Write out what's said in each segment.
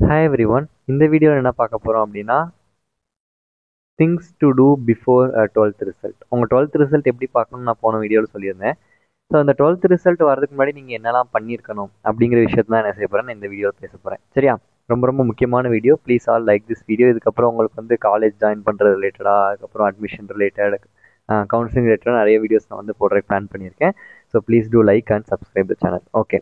Hi every one. இந்த வீடியோவில் என்ன பார்க்க போகிறோம் அப்படின்னா things to do before 12th result. உங்கள் 12th ரிசல்ட் எப்படி பார்க்கணும்னு நான் போன வீடியோவில் சொல்லியிருந்தேன். ஸோ அந்த 12th ரிசல்ட் வரதுக்கு முன்னாடி நீங்கள் என்னெல்லாம் பண்ணியிருக்கணும் அப்படிங்கிற விஷயத்தை தான் என்ன செய்ய போகிறேன் இந்த வீடியோவில் பேச போகிறேன். சரியா? ரொம்ப ரொம்ப முக்கியமான video. Please all like this video. இதுக்கப்புறம் உங்களுக்கு வந்து காலேஜ் ஜாயின் பண்ணுறது ரிலேட்டடாக, அதுக்கப்புறம் அட்மிஷன் ரிலேட்டட், கவுன்சிலிங் ரிலேட்டடாக நிறைய வீடியோஸ் நான் வந்து போடுறதுக்கு பிளான் பண்ணியிருக்கேன். So please do like and subscribe the channel. Okay,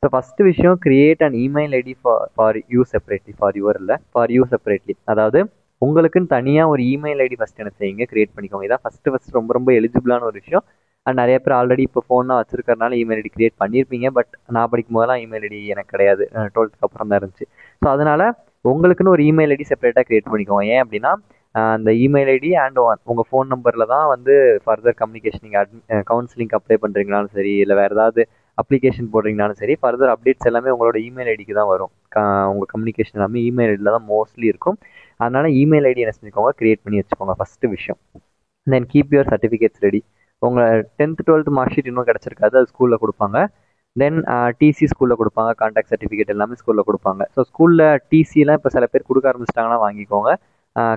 so first விஷயம், create and email ID for you separately. For you separately, அதாவது உங்களுக்குன்னு தனியாக ஒரு இமெயில் ஐடி ஃபஸ்ட் என்ன செய்யுங்க, கிரியேட் பண்ணிக்கோங்க. இதான் ஃபஸ்ட்டு ரொம்ப ரொம்ப எலிஜிபிளான ஒரு விஷயம். அண்ட் நிறைய பேர் ஆல்ரெடி இப்போ ஃபோன்லாம் வச்சிருக்கறனால இமெயில் ஐடி கிரியேட் பண்ணியிருப்பீங்க. பட் நான் படிக்கும் போதெல்லாம் இமெயில் ஐடி எனக்கு கிடையாது, 12th அப்புறம் தான் இருந்துச்சு. ஸோ அதனால் உங்களுக்குன்னு ஒரு இமெயில் ஐடி செப்பரேட்டாக கிரியேட் பண்ணிக்கோங்க. ஏன் அப்படின்னா அந்த இமெயில் ஐடி அண்ட் உங்கள் ஃபோன் நம்பரில் தான் வந்து ஃபர்தர் கம்யூனிகேஷன், நீங்கள் கவுன்சிலிங் அப்ளை பண்ணுறீங்கனாலும் சரி, இல்லை வேறு ஏதாவது அப்ளிகேஷன் போடுறீங்கனாலும் சரி, ஃபர்தர் அப்டேட்ஸ் எல்லாமே உங்களோட இமெயில் ஐடிக்கு தான் வரும். உங்கள் கம்யூனிகேஷன் எல்லாமே இமெயில் ஐடியில் தான் மோஸ்ட்லி இருக்கும். அதனால் இமெயில் ஐடி என்ன செஞ்சுக்கோங்க, கிரியேட் பண்ணி வச்சுக்கோங்க ஃபஸ்ட்டு விஷயம். தென் கீப் யுவர் சர்டிஃபிகேட்ஸ் ரெடி. உங்கள் 10th 12th மார்க் ஷீட் இன்னும் கிடச்சிருக்காது, அது ஸ்கூலில் கொடுப்பாங்க. தென் டிசி ஸ்கூலில் கொடுப்பாங்க, கான்டாக்ட் சர்டிஃபிகேட் எல்லாமே ஸ்கூலில் கொடுப்பாங்க. ஸோ ஸ்கூலில் டிசிலாம் இப்போ சில பேர் கொடுக்க ஆரம்பிச்சிட்டாங்கன்னா வாங்கிக்கோங்க.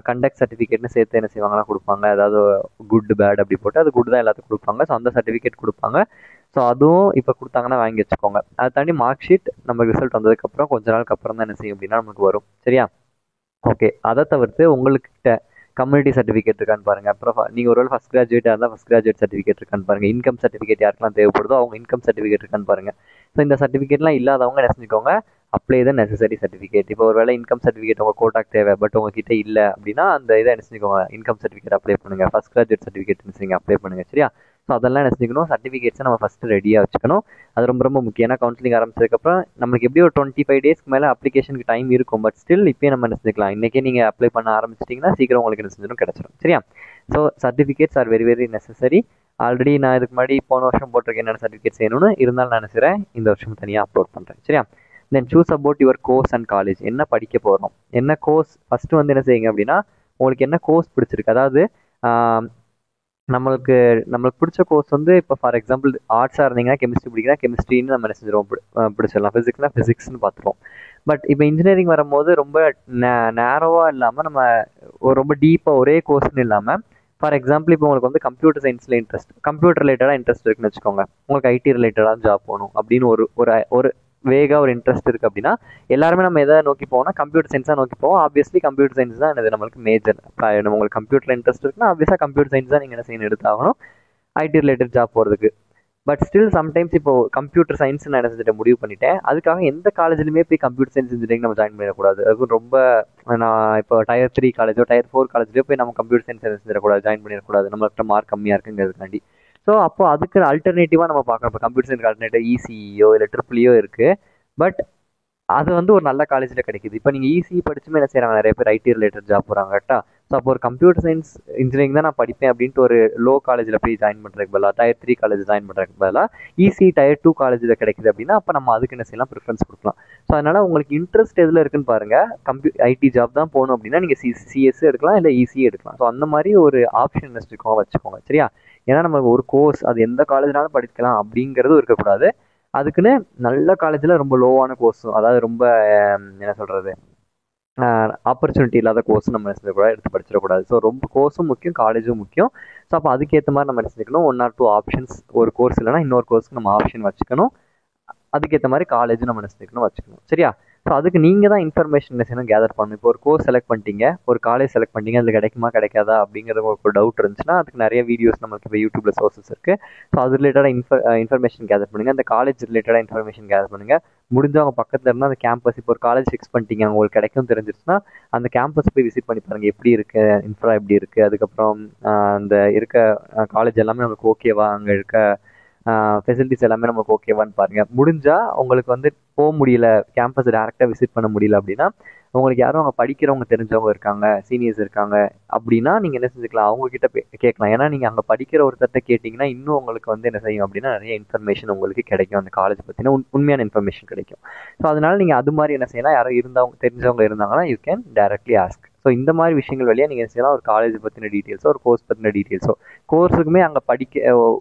கண்டக்ட் சர்டிஃபிகேட்னு சேர்த்து என்ன செய்வாங்கன்னா கொடுப்பாங்க. அதாவது குட் பேட் அப்படி போட்டு, அது குட் தான் எல்லாத்துக்கும் கொடுப்பாங்க. ஸோ அந்த சர்டிஃபிகேட் கொடுப்பாங்க. ஸோ அதுவும் இப்போ கொடுத்தாங்கன்னா வாங்கி வச்சுக்கோங்க. அதை தாண்டி மார்க் ஷீட் நம்ம ரிசல்ட் வந்ததுக்கப்புறம் கொஞ்ச நாளுக்கு அப்புறம் தான் என்ன செய்யும் அப்படின்னா நமக்கு வரும். சரியா? ஓகே, அதை தவிர்த்து உங்கள்கிட்ட கம்யூனிட்டி சர்டிஃபிகேட் இருக்கான்னு பாருங்கள். அப்புறம் நீங்கள் ஒருவேளை ஃபஸ்ட் கிராஜுவேட்டாக இருந்தால் ஃபஸ்ட் கிராஜுவேட் சர்டிஃபிகேட் இருக்கான்னு பாருங்கள். இன்கம் சர்டிஃபிகேட் யாருக்கெல்லாம் தேவைப்படுதோ அவங்க இன்கம் சர்டிஃபிகேட் இருக்கான்னு பாருங்கள். ஸோ இந்த சர்டிஃபிகேட்லாம் இல்லாதவங்க என்ன செஞ்சுக்கோங்க, அப்ளை த நெசசரி சர்டிஃபிகேட். இப்போ ஒரு வேளை இன்கம் சர்டிஃபிகேட் உங்கள் கோட்டாக்கு தேவை, பட் உங்ககிட்ட இல்லை அப்படின்னா அந்த இதை என்ன செஞ்சுக்கோங்க, இன்கம் சர்டிஃபிகேட் அப்ளை பண்ணுங்கள். ஃபஸ்ட் கிராஜுவேட் சர்டிஃபிகேட் என்ன செய்யுங்க, அப்ளை பண்ணுங்கள். சரியா? ஸோ அதெல்லாம் என்ன செஞ்சுக்கணும், சர்டிஃபிகேட்ஸை நம்ம ஃபஸ்ட்டு ரெடியாக வச்சுக்கணும். அது ரொம்ப ரொம்ப முக்கியம். ஏன்னா கவுன்சிலிங் ஆரம்பிச்சதுக்கப்புறம் நம்மளுக்கு எப்படி ஒரு 25 டேஸ்க்கு மேலே அப்ளிகேஷனுக்கு டைம் இருக்கும். பட் ஸ்டில் இப்போயே நம்ம என்ன செஞ்சுக்கலாம், இன்றைக்கே நீங்கள் அப்ளை பண்ண ஆரம்பிச்சிட்டிங்கன்னா சீக்கிரம் உங்களுக்கு என்ன செஞ்சிடும், கிடச்சிடும். சரியா? So certificates are very very necessary. Already நான் இதுக்கு முன்னாடி போன வருஷம் போட்டிருக்கேன் என்னென்ன சர்டிஃபிகேட்ஸ் வேணும்னு. இருந்தாலும் நான் நினைக்கிறேன் இந்த வருஷம் தனியாக அப்லோட் பண்ணுறேன். சரியா? தென் choose about your course and college. என்ன படிக்க போகிறோம், என்ன கோர்ஸ், ஃபஸ்ட்டு வந்து என்ன செய்யுங்க அப்படின்னா உங்களுக்கு என்ன கோர்ஸ் பிடிச்சிருக்கு. அதாவது நம்மளுக்கு பிடிச்ச கோர்ஸ் வந்து இப்போ ஃபார் எக்ஸாம்பிள் ஆர்ட்ஸாக இருந்தீங்கன்னா கெமிஸ்ட்ரி பிடிக்கிறா கெமிஸ்ட்ரின்னு நம்ம என்ன செஞ்சிருவோம், பிடிச்சிடலாம். ஃபிசிக்ஸ்னா ஃபிசிக்ஸ்னு பார்த்துருவோம். பட் இப்போ இன்ஜினியரிங் வரும்போது ரொம்ப நேரோவாக இல்லாமல் நம்ம ரொம்ப டீப்பாக ஒரே கோர்ஸ்னு இல்லாமல், ஃபார் எக்ஸாம்பிள் இப்போ உங்களுக்கு வந்து கம்ப்யூட்டர் சயின்ஸில் இன்ட்ரெஸ்ட், கம்ப்யூட்டர் ரிலேட்டடாக இன்ட்ரெஸ்ட் இருக்குன்னு வச்சுக்கோங்க. உங்களுக்கு ஐடி ரிலேட்டடாக ஜாப் போகணும் அப்படின்னு ஒரு வேகாக ஒரு இன்ட்ரெஸ்ட் இருக்குது அப்படின்னா எல்லாருமே நம்ம எதை நோக்கி போவோம்னா கம்ப்யூட்டர் சயின்ஸாக நோக்கி போவோம். ஆப்வியஸ்லி கம்ப்யூட்டர் சயின்ஸ் தான் என்னது நம்மளுக்கு மேஜர். உங்களுக்கு கம்ப்யூட்டர் இன்ட்ரெஸ்ட் இருக்குன்னா ஆப்வியஸாக கம்ப்யூட்டர் சயின்ஸ் தான் நீங்கள் என்ன செய்யணும், எடுத்தாகணும் ஐடி ரிலேட்டட் ஜாப் போகிறதுக்கு. பட் ஸ்டில் சம்டைம்ஸ் இப்போ கம்ப்யூட்டர் சயின்ஸ் நான் என்ன செஞ்சுட்டு முடிவு பண்ணிட்டேன், அதுக்காக எந்த காலேஜ்லையுமே போய் கம்ப்யூட்டர் சயின்ஸ் இன்ஜினியரிங் நம்ம ஜாயின் பண்ணிடக்கூடாது. அதுவும் ரொம்ப நான் இப்போ Tier 3 காலேஜோ Tier 4 காலேஜ்லேயோ போய் நம்ம கம்ப்யூட்டர் சயின்ஸ் என்ன செஞ்சிடக்கூடாது, ஜாயின் பண்ணிடக்கூடாது. நம்மள்கிட்ட மார்க் கம்மியாக இருக்குங்கிறதுக்காண்டி. ஸோ அப்போ அதுக்கு அல்டர்னேட்டிவாக நம்ம பார்க்கணும். இப்போ கம்ப்யூட்டர் சயின்ஸ் அல்டர்னேட்டிவ் இசிஇயோ இல்லை ட்ரிபிள்இயோ இருக்குது. பட் அது வந்து ஒரு நல்ல காலேஜில் கிடைக்குது. இப்போ நீங்கள் ஈஸி படிச்சுமே என்ன செய்கிறாங்க, நிறைய பேர் ஐடி ரிலேட்டட் ஜாப் போகிறாங்க. கரெக்டாக? ஸோ அப்போ ஒரு கம்ப்யூட்டர் சயின்ஸ் இன்ஜினியரிங் தான் நான் படிப்பேன் அப்படின்ட்டு ஒரு லோ காலேஜில் போய் ஜாயின் பண்ணுறதுக்கு பதிலாக, Tier 3 காலேஜ் ஜாயின் பண்ணுறதுக்கு பதிலாக ஈஸி Tier 2 காலேஜில் கிடைக்குது அப்படின்னா அப்போ நம்ம அதுக்கு என்ன செய்யலாம், ப்ரிஃபரன்ஸ் கொடுக்கலாம். ஸோ அதனால் உங்களுக்கு இன்ட்ரெஸ்ட் எதில் இருக்குன்னு பாருங்கள். ஐடி ஜாப் தான் போகணும் அப்படின்னா நீங்கள் சிஎஸ் எடுக்கலாம், இல்லை ஈஸி எடுக்கலாம். ஸோ அந்த மாதிரி ஒரு ஆப்ஷன் வச்சுக்கோங்க. சரியா? ஏன்னா நமக்கு ஒரு கோர்ஸ் அது எந்த காலேஜ்னாலும் படிக்கலாம் அப்படிங்கிறதும் இருக்கக்கூடாது. அதுக்குன்னு நல்ல காலேஜில் ரொம்ப லோவான கோர்ஸும், அதாவது ரொம்ப என்ன சொல்கிறது, ஆப்பர்ச்சுனிட்டி இல்லாத கோர்ஸ் நம்ம கூட எடுத்து படிச்சிடக்கூடாது. ஸோ ரொம்ப கோர்ஸும் முக்கியம், காலேஜும் முக்கியம். ஸோ அப்போ அதுக்கேற்ற மாதிரி நம்ம எடுத்துக்கணும். 1 or 2 ஆப்ஷன்ஸ், ஒரு கோர்ஸ் இல்லைனா இன்னொரு கோர்ஸ்க்கு நம்ம ஆப்ஷன் வச்சுக்கணும். அதுக்கேற்ற மாதிரி காலேஜ் நம்ம வச்சுக்கணும். சரியா? ஸோ அதுக்கு நீங்கள் தான் இன்ஃபர்மேஷன் கேதர் பண்ணணும். இப்போ ஒரு கோர்ஸ் செலக்ட் பண்ணிட்டீங்க, ஒரு காலேஜ் செலக்ட் பண்ணிட்டீங்க, அதில் கிடைக்குமா கிடைக்காதா அப்படிங்கிற ஒரு டவுட் இருந்துச்சுன்னா அதுக்கு நிறைய வீடியோஸ் நம்மளுக்கு இப்போ யூடியூப்பில் சோர்சஸ் இருக்குது. ஸோ அது ரிலேட்டடாக இன்ஃபர்மேஷன் கேதர் பண்ணுங்கள். அந்த காலேஜ் ரிலேட்டடாக இன்ஃபர்மேஷன் கேதர் பண்ணுங்கள். முடிஞ்சவங்க பக்கத்தில் இருந்தால் அந்த கேம்பஸ், இப்போ ஒரு காலேஜ் ஃபிக்ஸ் பண்ணிட்டீங்க, உங்களுக்கு கிடைக்கும் தெரிஞ்சிருச்சுன்னா அந்த கேம்பஸ் போய் விசிட் பண்ணி பாருங்கள், எப்படி இருக்குது, இன்ஃப்ரா எப்படி இருக்குது, அதுக்கப்புறம் அந்த இருக்க காலேஜ் எல்லாமே நமக்கு ஓகேவா, அங்கே இருக்க ஃபெசிலிட்டிஸ் எல்லாமே நமக்கு ஓகேவான்னு பாருங்கள். முடிஞ்சால் உங்களுக்கு வந்து போக முடியல, கேம்பஸ் டேரெக்டாக விசிட் பண்ண முடியல அப்படின்னா உங்களுக்கு யாரும் அங்கே படிக்கிறவங்க தெரிஞ்சவங்க இருக்காங்க, சீனியர்ஸ் இருக்காங்க அப்படின்னா நீங்கள் என்ன செஞ்சுக்கலாம், அவங்கக்கிட்ட கேட்கலாம். ஏன்னா நீங்கள் அங்கே படிக்கிற ஒருத்தர்கிட்ட கேட்டிங்கன்னா இன்னும் உங்களுக்கு வந்து என்ன செய்யும் அப்படின்னா நிறைய இன்ஃபர்மேஷன் உங்களுக்கு கிடைக்கும், அந்த காலேஜ் பற்றின உண்மையான இன்ஃபர்மேஷன் கிடைக்கும். ஸோ அதனால் நீங்கள் அது மாதிரி என்ன செய்யலாம், யாரும் தெரிஞ்சவங்க இருந்தாங்கன்னா you can directly ask. So இந்த மாதிரி விஷயங்கள் வழியாக நீங்கள் செய்யலாம். ஒரு காலேஜ் பற்றின டீட்டெயில்ஸோ ஒரு கோர்ஸ் பற்றின டீட்டெயில்ஸோ, கோர்ஸுக்குமே அங்கே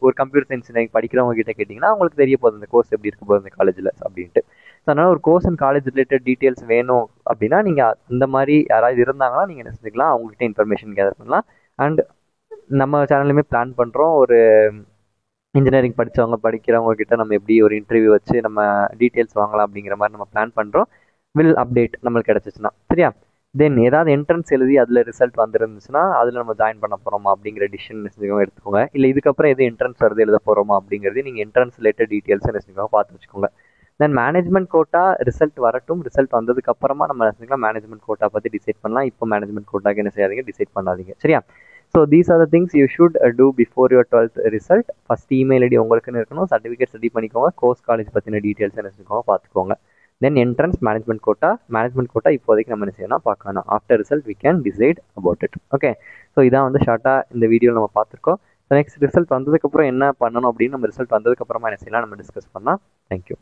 ஒரு கம்ப்யூட்டர் சயின்ஸ் படிக்கிறவங்க கிட்ட கேட்டிங்கன்னா அவங்களுக்கு தெரிய போகுது இந்த கோர்ஸ் எப்படி இருக்க போகுது இந்த காலேஜில் அப்படின்ட்டு. ஸோ அதனால் ஒரு course and college related details வேணும் அப்படின்னா நீங்கள் அந்த மாதிரி யாராவது இருந்தாங்கன்னா நீங்கள் என்ன செஞ்சுக்கலாம், அவங்ககிட்ட இன்ஃபர்மேஷன் கேதர் பண்ணலாம். அண்ட் நம்ம சேனல்லையுமே பிளான் பண்ணுறோம், ஒரு இன்ஜினியரிங் படிக்கிறவங்க கிட்ட நம்ம எப்படி ஒரு இன்டர்வியூ வச்சு நம்ம டீட்டெயில்ஸ் வாங்கலாம் அப்படிங்கிற மாதிரி நம்ம பிளான் பண்ணுறோம். வில் அப்டேட் நம்மளுக்கு கிடச்சிச்சுன்னா. சரியா? தென் ஏதாவது என்ட்ரன்ஸ் எழுதி அதில் ரிசல்ட் வந்துருந்துச்சுன்னா அதில் நம்ம ஜாயின் பண்ண போகிறோமா அப்படிங்கிற டிசிஷன் எடுத்துக்கோங்க. இல்லை இதுக்கப்புறம் எது என்ட்ரன்ஸ் வருது எழுத போகிறோமா அப்படிங்கிறது நீங்கள் என்ட்ரன்ஸ் ரிலேட்டட் டீட்டெயில்ஸ் பார்த்து வச்சுக்கோங்க. தென் மேனேஜ்மெண்ட் கோட்டா ரிசல்ட் வரட்டும். ரிசல்ட் வந்ததுக்கு அப்புறமா நம்ம மேனேஜ்மெண்ட் கோட்டா பற்றி டிசைட் பண்ணலாம். இப்போ மேனேஜ்மெண்ட் கோட்டாக்கு என்ன செய்யாதீங்க, டிசைட் பண்ணாதீங்க. சரியா? So these are the things you should do before your 12th result. First email ID உங்களுக்குன்னு இருக்கணும். சர்டிஃபிகேட் ரெடி பண்ணிக்கோங்க. கோர்ஸ் காலேஜ் பற்றின டீட்டெயில்ஸ் என்ன பார்த்துக்கோங்க. தென் என்ட்ரன்ஸ், மேனேஜ்மெண்ட் கோட்டா இப்போதைக்கு நம்ம என்ன செய்யணும் பார்க்க வேணாம். After result we can decide about it. Okay, so இதான் ஷார்ட்டாக இந்த வீடியோவில் நம்ம பார்த்துருக்கோம். ஸோ நெக்ஸ்ட் ரிசல்ட் வந்ததுக்கப்புறம் என்ன பண்ணணும் அப்படின்னு நம்ம ரிசல்ட் வந்ததுக்கப்புறமா என்ன செய்யலாம் நம்ம டிஸ்கஸ் பண்ணலாம். தேங்க்யூ.